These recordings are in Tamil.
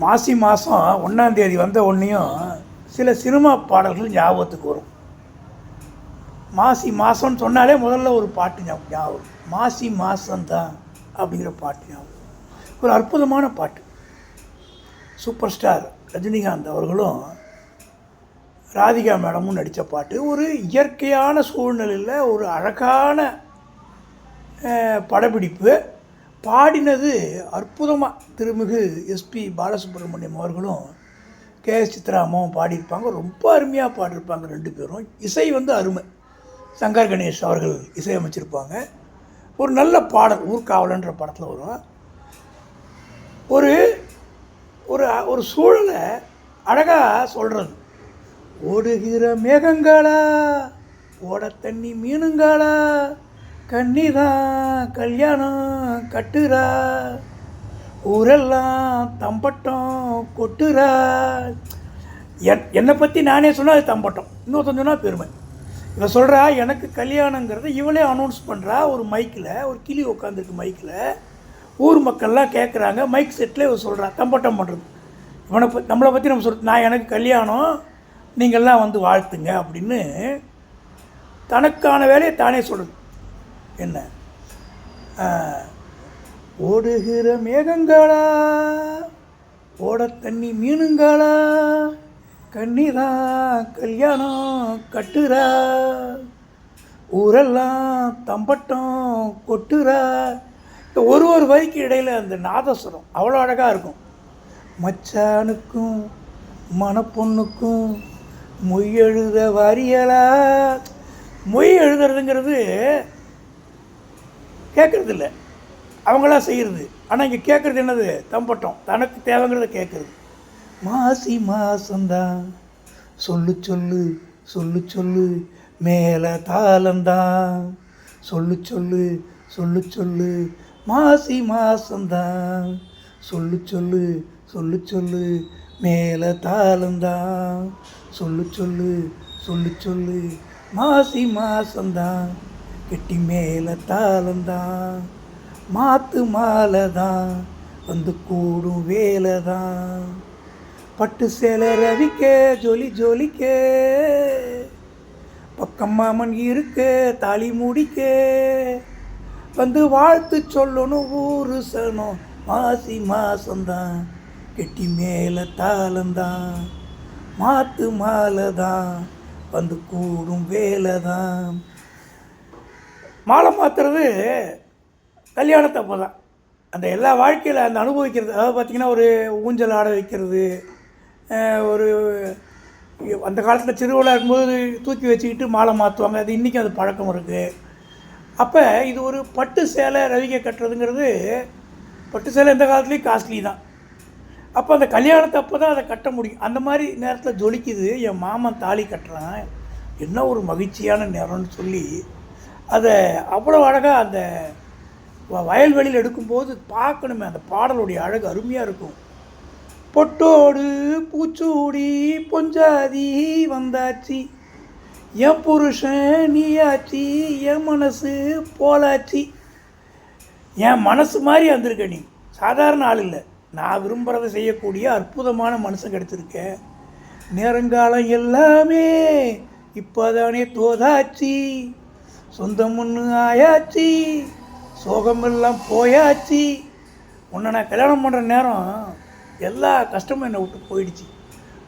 மாசி மாதம் 1ஆம் தேதி வந்த உடனேயும் சில சினிமா பாடல்கள் ஞாபகத்துக்கு வரும். மாசி மாதம்னு சொன்னாலே முதல்ல ஒரு பாட்டு ஞாபகம், மாசி மாதம்தான் அப்படிங்கிற பாட்டு ஞாபகம். ஒரு அற்புதமான பாட்டு. சூப்பர் ஸ்டார் ரஜினிகாந்த் அவர்களும் ராதிகா மேடமும் நடித்த பாட்டு. ஒரு இயற்கையான சூழ்நிலையில் ஒரு அழகான படப்பிடிப்பு. பாடினது அற்புதமாக திருமிகு எஸ்பி பாலசுப்ரமணியம் அவர்களும் கே.எஸ். சித்ராமாவும் பாடியிருப்பாங்க. ரொம்ப அருமையாக பாடியிருப்பாங்க ரெண்டு பேரும். இசை அருமை. சங்கர் கணேஷ் அவர்கள் இசையமைச்சிருப்பாங்க. ஒரு நல்ல பாடல் ஊர்காவலன்ற படத்தில் வரும். ஒரு ஒரு ஒரு சூழலை அழகாக சொல்கிறது. ஓடுகிற மேகங்களா, ஓட தண்ணி மீனுங்களா, கன்னிதான் கல்யாணம் கட்டுறா, ஊரெல்லாம் தம்பட்டம் கொட்டுறா. என்னை பற்றி நானே சொன்னால் அது தம்பட்டம், இன்னொருத்தன் சொன்னால் பெருமை. இவன் சொல்கிறா எனக்கு கல்யாணங்கிறத இவளே அனௌன்ஸ் பண்ணுறா. ஒரு மைக்கில், ஒரு கிளி உட்காந்துருக்கு மைக்கில், ஊர் மக்கள்லாம் கேட்குறாங்க. மைக் செட்டில் இவன் சொல்கிறா தம்பட்டம் பண்ணுறது. நம்மளை பற்றி நம்ம நான் எனக்கு கல்யாணம், நீங்கள்லாம் வாழ்த்துங்க அப்படின்னு தனக்கான வேலையை தானே சொல்லுது. என்ன ஓடுகிற மேகங்களா, ஓட தண்ணி மீனுங்களா, கன்னிதான் கல்யாணம் கட்டுறா, ஊரெல்லாம் தம்பட்டம் கொட்டுறா. ஒரு வரிக்கு இடையில் அந்த நாதஸ்வரம் அவ்வளோ அழகாக இருக்கும். மச்சானுக்கும் மணப்பொண்ணுக்கும் மொய் எழுத வாரியலா. மொய் எழுதுறதுங்கிறது கேட்குறது இல்லை, அவங்களாம் செய்கிறது. ஆனால் இங்கே கேட்குறது என்னது? தம்பட்டம். தனக்கு தேவைங்கிறத கேட்குறது. மாசி மாசந்தான் சொல்லு சொல்லு சொல்லு சொல்லு மேலே தாளந்தான், சொல்லு சொல்லு சொல்லு சொல்லு மாசி மாசந்தான், சொல்லு சொல்லு சொல்லு சொல்லு மேலே தாளந்தான், சொல்லு சொல்லு சொல்லு சொல்லு மாசி மாசந்தான், கெட்டி மேலே தாளந்தான், மாத்து மாலை தான் கூடும் வேலை தான், பட்டு சேலை ரவிக்க ஜொலி ஜொலிக்க, பக்கம் மாமன் இருக்க தாலி முடிக்க, வாழ்த்து சொல்லணும் ஊரு சனம், மாசி மாசந்தான் கெட்டி மேலே தாளந்தான், மாத்து மாலை தான் கூடும் வேலை தான். மாலை மாற்றுறது கல்யாணத்தப்போ தான். அந்த எல்லா வாழ்க்கையில் அந்த அனுபவிக்கிறது. அதாவது பார்த்திங்கன்னா ஒரு ஊஞ்சல் ஆட வைக்கிறது, ஒரு அந்த காலத்தில் திருவிழா இருக்கும்போது தூக்கி வச்சுக்கிட்டு மாலை மாற்றுவாங்க. அது இன்றைக்கும் அது பழக்கம் இருக்குது. அப்போ இது ஒரு பட்டு சேலை ரவிகை கட்டுறதுங்கிறது, பட்டு சேலை இந்த காலத்துலேயும் காஸ்ட்லி தான். அப்போ அந்த கல்யாணத்தப்போ தான் அதை கட்ட முடியும். அந்த மாதிரி நேரத்தில் ஜொலிக்குது. என் மாமன் தாலி கட்டுறான், என்ன ஒரு மகிழ்ச்சியான நேரம்னு சொல்லி அதை அவ்வளோ அழகாக அந்த வயல்வெளியில் எடுக்கும்போது பார்க்கணுமே. அந்த பாடலுடைய அழகு அருமையாக இருக்கும். பொட்டோடு பூச்சூடி பொஞ்சாதி வந்தாச்சு, என் புருஷன் நீயாச்சி, என் மனசு போலாச்சி. என் மனசு மாதிரி வந்திருக்க நீ, சாதாரண ஆள் இல்லை. நான் விரும்புகிறத செய்யக்கூடிய அற்புதமான மனுஷன் கிடச்சிருக்கேன். நேரங்காலம் எல்லாமே இப்போதானே தோதாச்சு, சொந்தம் ஒன்று ஆயாச்சு, சோகமெல்லாம் போயாச்சு. உன்னை நான் கல்யாணம் பண்ணுற நேரம் எல்லா கஷ்டமும் என்னை விட்டு போயிடுச்சு.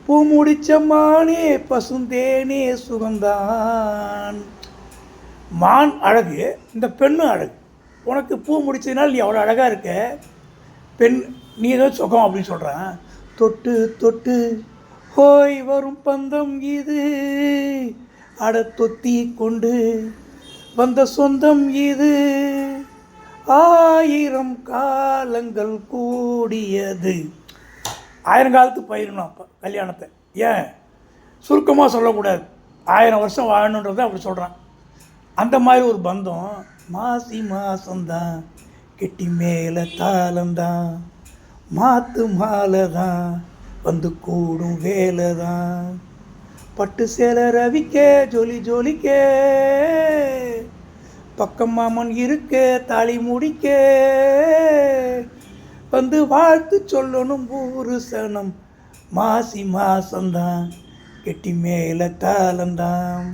பூ முடிச்சம்மானே பசுந்தேனே சுகந்தான். மான் அழகு, இந்த பெண்ணும் அழகு. உனக்கு பூ முடிச்சதுனால நீ அவ்வளோ அழகாக இருக்க, பெண் நீ ஏதோ சுகம் அப்படின்னு சொல்கிறான். தொட்டு தொட்டு ஹோய் வரும் பந்தம் இது, அட தொத்தி கொண்டு வந்த சொந்தம் இது, 1000 காலங்கள் கூடியது. 1000 காலத்து பயிரணும் அப்போ கல்யாணத்தை. ஏன் சுருக்கமாக சொல்லக்கூடாது, 1000 வருஷம் வாழணுன்றதை அப்படி சொல்கிறான். அந்த மாதிரி ஒரு பந்தம். மாசி மாசந்தான் கெட்டி மேலே தாளந்தான், மாத்து மாலை தான் கூடும் வேலை தான், பட்டு சேலை ரவிக்க ஜொலி ஜொலிக்க, பக்கம் மாமன் இருக்க தாலி முடிக்க, வந்து வாழ்த்து சொல்லணும் ஊரு சனம் மாசி மாசந்தான் கெட்டி மேலே தாளந்தான்.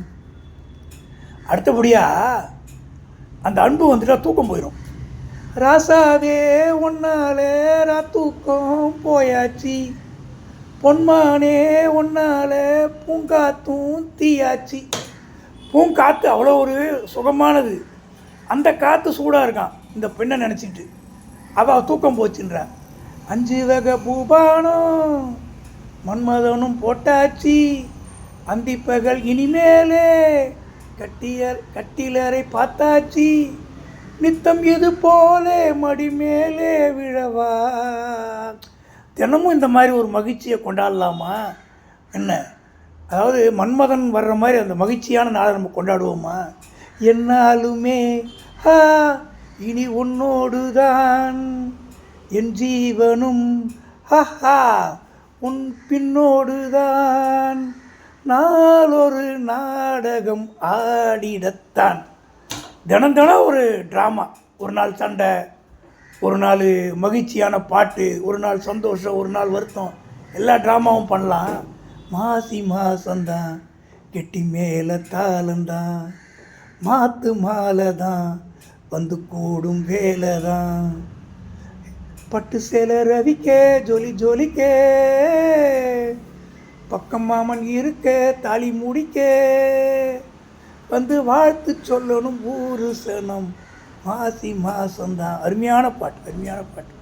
அடுத்தபடியாக அந்த அன்பு வந்துட்டா தூக்கம் போயிடும். ராசாவே ஒன்னாலே தூக்கம் போயாச்சு, பொன்மானே ஒன்னால பூங்காத்தும் தீயாச்சு. பூங்காற்று அவ்வளோ ஒரு சுகமானது, அந்த காற்று சூடாக இருக்கான் இந்த பெண்ணை நினச்சிட்டு. அவள் தூக்கம் போச்சுன்றா. 5 வகை பூபானம் மன்மதனும் போட்டாச்சு, அந்திப்பகல் இனிமேலே கட்டிலறை பார்த்தாச்சு, நித்தம் இது போலே மடி மேலே விழவா. தினமும் இந்த மாதிரி ஒரு மகிழ்ச்சியை கொண்டாடலாமா என்ன? அதாவது மன்மதன் வர்ற மாதிரி அந்த மகிழ்ச்சியான நாளை நம்ம கொண்டாடுவோமா? என்னாலுமே இனி உன்னோடு தான் என் ஜீவனும், உன் பின்னோடு தான் நாளொரு நாடகம் ஆடிடத்தான். தினம் தினம் ஒரு ட்ராமா, ஒரு நாள் சண்டை, ஒரு நாள் மகிழ்ச்சியான பாட்டு, ஒரு நாள் சந்தோஷம், ஒரு நாள் வருத்தம், எல்லா ட்ராமாவும் பண்ணலாம். மாசி மாசந்தான் கெட்டி மேலே தாளந்தான், மாத்து மாலை தான் வந்து கூடும் வேலை தான், பட்டு சேலை ரவிக்கே ஜொலி ஜொலிக்கே, பக்கம் மாமன் இருக்க தாலி முடிக்கே, வந்து வாழ்த்து சொல்லணும் ஊரு சனம் மாசி மாசந்தான். அருமையான பாட்டு, அருமையான பாட்டு.